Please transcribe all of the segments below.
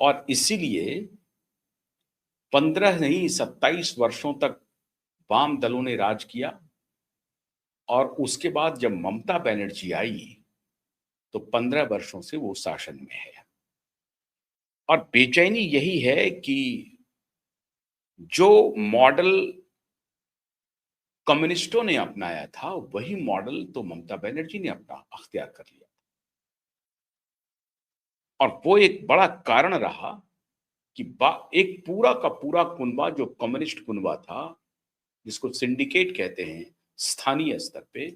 और इसीलिए 15 नहीं 27 वर्षों तक वाम दलों ने राज किया और उसके बाद जब ममता बनर्जी आई तो 15 वर्षों से वो शासन में है। और बेचैनी यही है कि जो मॉडल कम्युनिस्टों ने अपनाया था वही मॉडल तो ममता बनर्जी ने अपना अख्तियार कर लिया और वो एक बड़ा कारण रहा कि एक पूरा का पूरा कुनबा जो कम्युनिस्ट कुनबा था, जिसको सिंडिकेट कहते हैं स्थानीय स्तर पे,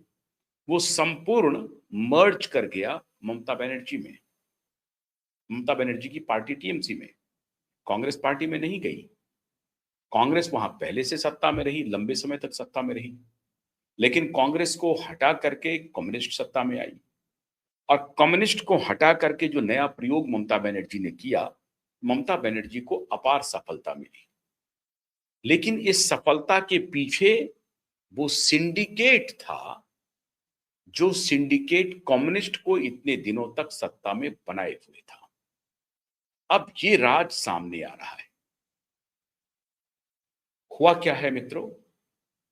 वो संपूर्ण मर्ज कर गया ममता बनर्जी में। ममता बनर्जी की पार्टी टीएमसी में, कांग्रेस पार्टी में नहीं गई। कांग्रेस वहां पहले से सत्ता में रही, लंबे समय तक सत्ता में रही, लेकिन कांग्रेस को हटा करके कम्युनिस्ट सत्ता में आई और कम्युनिस्ट को हटा करके जो नया प्रयोग ममता बनर्जी ने किया, ममता बनर्जी को अपार सफलता मिली। लेकिन इस सफलता के पीछे वो सिंडिकेट था जो सिंडिकेट कम्युनिस्ट को इतने दिनों तक सत्ता में बनाए हुए था। अब ये राज सामने आ रहा है। हुआ क्या है मित्रों,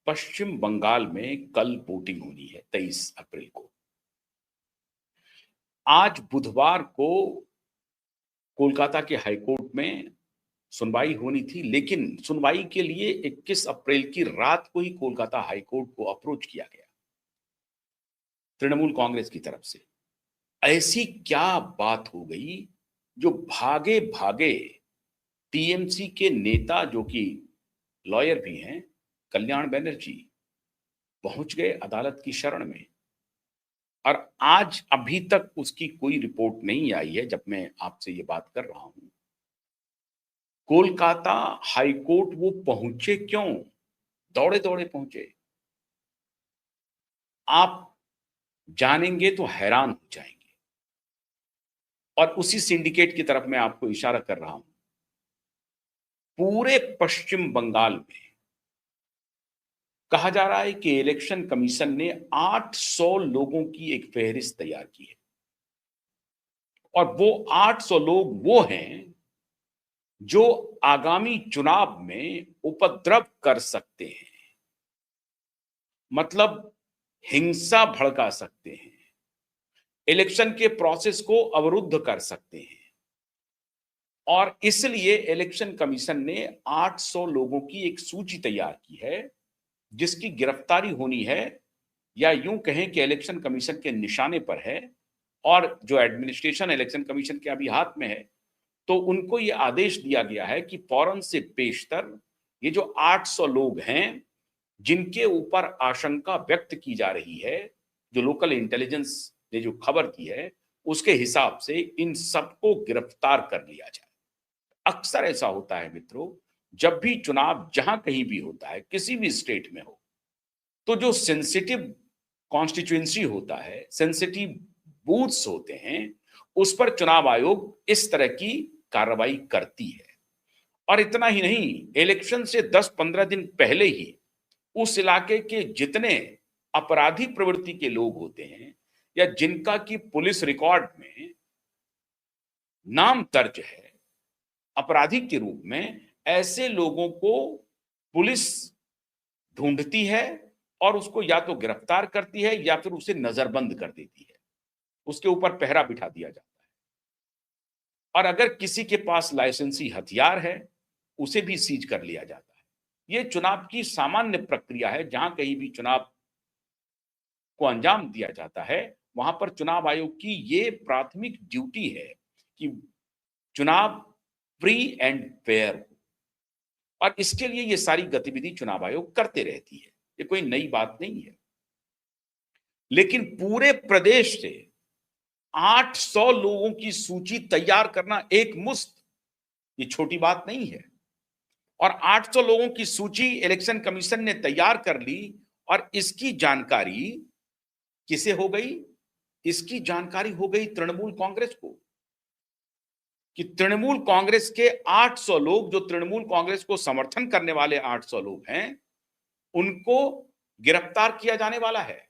पश्चिम बंगाल में कल वोटिंग होनी है 23 अप्रैल को। आज बुधवार को कोलकाता के हाईकोर्ट में सुनवाई होनी थी, लेकिन सुनवाई के लिए 21 अप्रैल की रात को ही कोलकाता हाईकोर्ट को अप्रोच किया गया तृणमूल कांग्रेस की तरफ से। ऐसी क्या बात हो गई जो भागे भागे टीएमसी के नेता, जो कि लॉयर भी हैं, कल्याण बनर्जी, पहुंच गए अदालत की शरण में। और आज अभी तक उसकी कोई रिपोर्ट नहीं आई है जब मैं आपसे ये बात कर रहा हूं। कोलकाता हाईकोर्ट वो पहुंचे क्यों, दौड़े दौड़े पहुंचे, आप जानेंगे तो हैरान हो जाएंगे। और उसी सिंडिकेट की तरफ मैं आपको इशारा कर रहा हूं। पूरे पश्चिम बंगाल में कहा जा रहा है कि इलेक्शन कमीशन ने 800 लोगों की एक फहरिस्त तैयार की है और वो 800 लोग वो हैं जो आगामी चुनाव में उपद्रव कर सकते हैं, मतलब हिंसा भड़का सकते हैं, इलेक्शन के प्रोसेस को अवरुद्ध कर सकते हैं। और इसलिए इलेक्शन कमीशन ने 800 लोगों की एक सूची तैयार की है जिसकी गिरफ्तारी होनी है, या यूं कहें कि इलेक्शन कमीशन के निशाने पर है। और जो एडमिनिस्ट्रेशन इलेक्शन कमीशन के अभी हाथ में है, तो उनको यह आदेश दिया गया है कि फौरन से पेशतर ये जो 800 लोग हैं जिनके ऊपर आशंका व्यक्त की जा रही है, जो लोकल इंटेलिजेंस ने जो खबर दी है उसके हिसाब से इन सबको गिरफ्तार कर लिया जाए। अक्सर ऐसा होता है मित्रों, जब भी चुनाव जहां कहीं भी होता है, किसी भी स्टेट में हो, तो जो सेंसिटिव कॉन्स्टिट्यूएंसी होता है, सेंसिटिव बूथ्स होते हैं, उस पर चुनाव आयोग इस तरह की कार्रवाई करती है। और इतना ही नहीं, इलेक्शन से 10-15 दिन पहले ही उस इलाके के जितने अपराधी प्रवृत्ति के लोग होते हैं या जिनका की पुलिस रिकॉर्ड में नाम दर्ज है अपराधी के रूप में, ऐसे लोगों को पुलिस ढूंढती है और उसको या तो गिरफ्तार करती है या फिर उसे नजरबंद कर देती है, उसके ऊपर पहरा बिठा दिया जाता है। और अगर किसी के पास लाइसेंसी हथियार है उसे भी सीज कर लिया जाता है। यह चुनाव की सामान्य प्रक्रिया है। जहां कहीं भी चुनाव को अंजाम दिया जाता है, वहां पर चुनाव आयोग की ये प्राथमिक ड्यूटी है कि चुनाव फ्री एंड फेयर हो। और इसके लिए ये सारी गतिविधि चुनाव आयोग करते रहती है, ये कोई नई बात नहीं है। लेकिन पूरे प्रदेश से 800 लोगों की सूची तैयार करना एक मुश्त, ये छोटी बात नहीं है। और 800 लोगों की सूची इलेक्शन कमीशन ने तैयार कर ली और इसकी जानकारी किसे हो गई? इसकी जानकारी हो गई तृणमूल कांग्रेस को, कि तृणमूल कांग्रेस के 800 लोग, जो तृणमूल कांग्रेस को समर्थन करने वाले 800 लोग हैं, उनको गिरफ्तार किया जाने वाला है।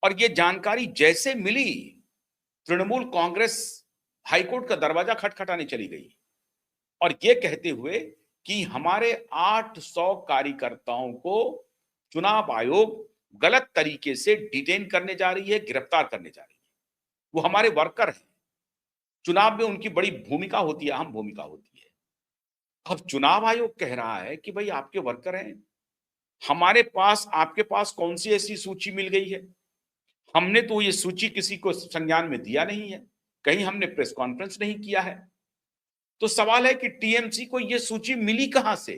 और यह जानकारी जैसे मिली, तृणमूल कांग्रेस हाईकोर्ट का दरवाजा खटखटाने चली गई और ये कहते हुए कि हमारे 800 कार्यकर्ताओं को चुनाव आयोग गलत तरीके से डिटेन करने जा रही है, गिरफ्तार करने जा रही है। वो हमारे वर्कर हैं। चुनाव में उनकी बड़ी भूमिका होती है, अहम भूमिका होती है। अब चुनाव आयोग कह रहा है कि भाई आपके वर्कर हैं, हमारे पास आपके पास कौन सी ऐसी सूची मिल गई है? हमने तो ये सूची किसी को संज्ञान में दिया नहीं है, कहीं हमने प्रेस कॉन्फ्रेंस नहीं किया है। तो सवाल है कि टीएमसी को ये सूची मिली कहां से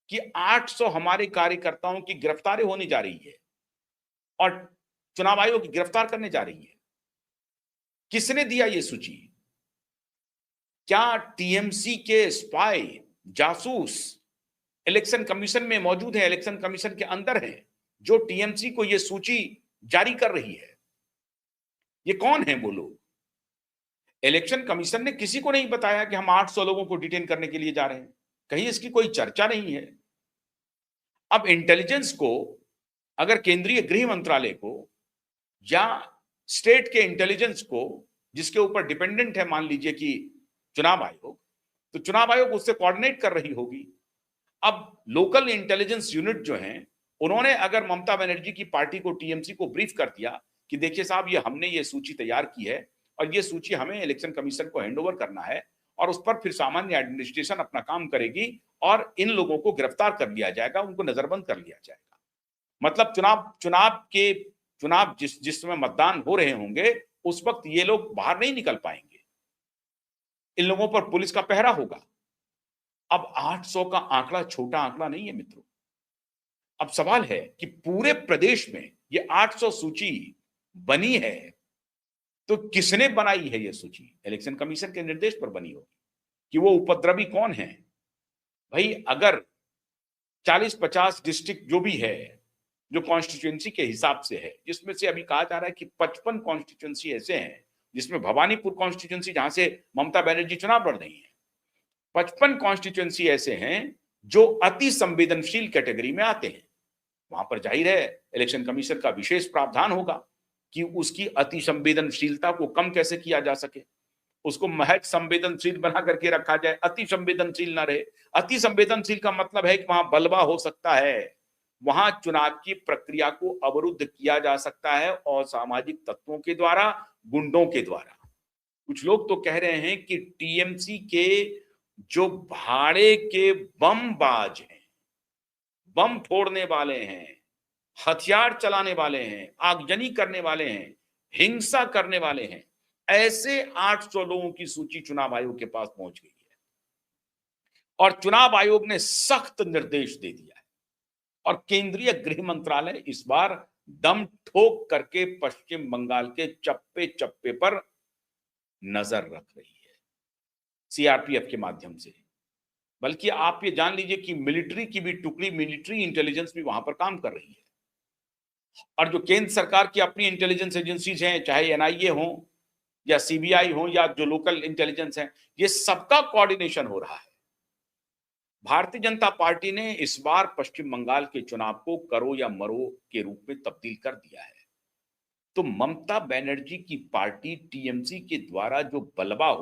कि 800 हमारे कार्यकर्ताओं की गिरफ्तारी होने जा रही है और चुनाव आयोग गिरफ्तार करने जा रही है? किसने दिया ये सूची? क्या टीएमसी के स्पाई, जासूस इलेक्शन कमीशन में मौजूद है, इलेक्शन कमीशन के अंदर है, जो टीएमसी को ये सूची जारी कर रही है? ये कौन है वो लोग? इलेक्शन कमीशन ने किसी को नहीं बताया कि हम 800 लोगों को डिटेन करने के लिए जा रहे हैं, कहीं इसकी कोई चर्चा नहीं है। अब इंटेलिजेंस को, अगर केंद्रीय गृह मंत्रालय को या स्टेट के इंटेलिजेंस को, जिसके ऊपर डिपेंडेंट है मान लीजिए कि चुनाव आयोग, तो चुनाव आयोग उससे कोऑर्डिनेट कर रही होगी। अब लोकल इंटेलिजेंस यूनिट जो हैं, उन्होंने अगर ममता बनर्जी की पार्टी को, टीएमसी को ब्रीफ कर दिया कि देखिए साहब, ये हमने ये सूची तैयार की है और ये सूची हमें इलेक्शन कमीशन को हैंडओवर करना है और उस पर फिर सामान्य एडमिनिस्ट्रेशन अपना काम करेगी और इन लोगों को गिरफ्तार कर लिया जाएगा, उनको नजरबंद कर लिया जाएगा। मतलब चुनाव जिस समय मतदान हो रहे होंगे उस वक्त ये लोग बाहर नहीं निकल पाएंगे, इन लोगों पर पुलिस का पहरा होगा। अब 800 का आंकड़ा छोटा आंकड़ा नहीं है मित्रों। अब सवाल है कि पूरे प्रदेश में ये 800 सूची बनी है, तो किसने बनाई है ये सूची? इलेक्शन कमीशन के निर्देश पर बनी होगी कि वो उपद्रवी कौन है। भाई अगर 40-50 डिस्ट्रिक्ट जो भी है, जो कॉन्स्टिट्यूएंसी के हिसाब से है, जिसमें से अभी कहा जा रहा है कि 55 कॉन्स्टिट्यूएंसी ऐसे हैं, जिसमें भवानीपुर कॉन्स्टिट्यूएंसी जहां से ममता बनर्जी चुनाव लड़ रही है, 55 कॉन्स्टिट्यूएंसी ऐसे हैं जो अति संवेदनशील कैटेगरी में आते हैं। वहां पर जाहिर है इलेक्शन कमीशन का विशेष प्रावधान होगा कि उसकी अति संवेदनशीलता को कम कैसे किया जा सके, उसको महज संवेदनशील बना करके रखा जाए, अति संवेदनशील ना रहे। अति संवेदनशील का मतलब है कि वहां बलवा हो सकता है, वहां चुनाव की प्रक्रिया को अवरुद्ध किया जा सकता है और सामाजिक तत्वों के द्वारा, गुंडों के द्वारा। कुछ लोग तो कह रहे हैं कि टीएमसी के जो भाड़े के बमबाज हैं, बम फोड़ने वाले हैं, हथियार चलाने वाले हैं, आगजनी करने वाले हैं, हिंसा करने वाले हैं, ऐसे 800 लोगों की सूची चुनाव आयोग के पास पहुंच गई है और चुनाव आयोग ने सख्त निर्देश दे दिया है और केंद्रीय गृह मंत्रालय इस बार दम ठोक करके पश्चिम बंगाल के चप्पे चप्पे पर नजर रख रही है, सीआरपीएफ के माध्यम से। बल्कि आप ये जान लीजिए कि मिलिट्री की भी टुकड़ी, मिलिट्री इंटेलिजेंस भी वहां पर काम कर रही है और जो केंद्र सरकार की अपनी इंटेलिजेंस एजेंसीज हैं, चाहे एनआईए हो या सीबीआई हो या जो लोकल इंटेलिजेंस है, ये सबका कोऑर्डिनेशन हो रहा है। भारतीय जनता पार्टी ने इस बार पश्चिम बंगाल के चुनाव को करो या मरो के रूप में तब्दील कर दिया है। तो ममता बनर्जी की पार्टी टीएमसी के द्वारा जो बलवा हो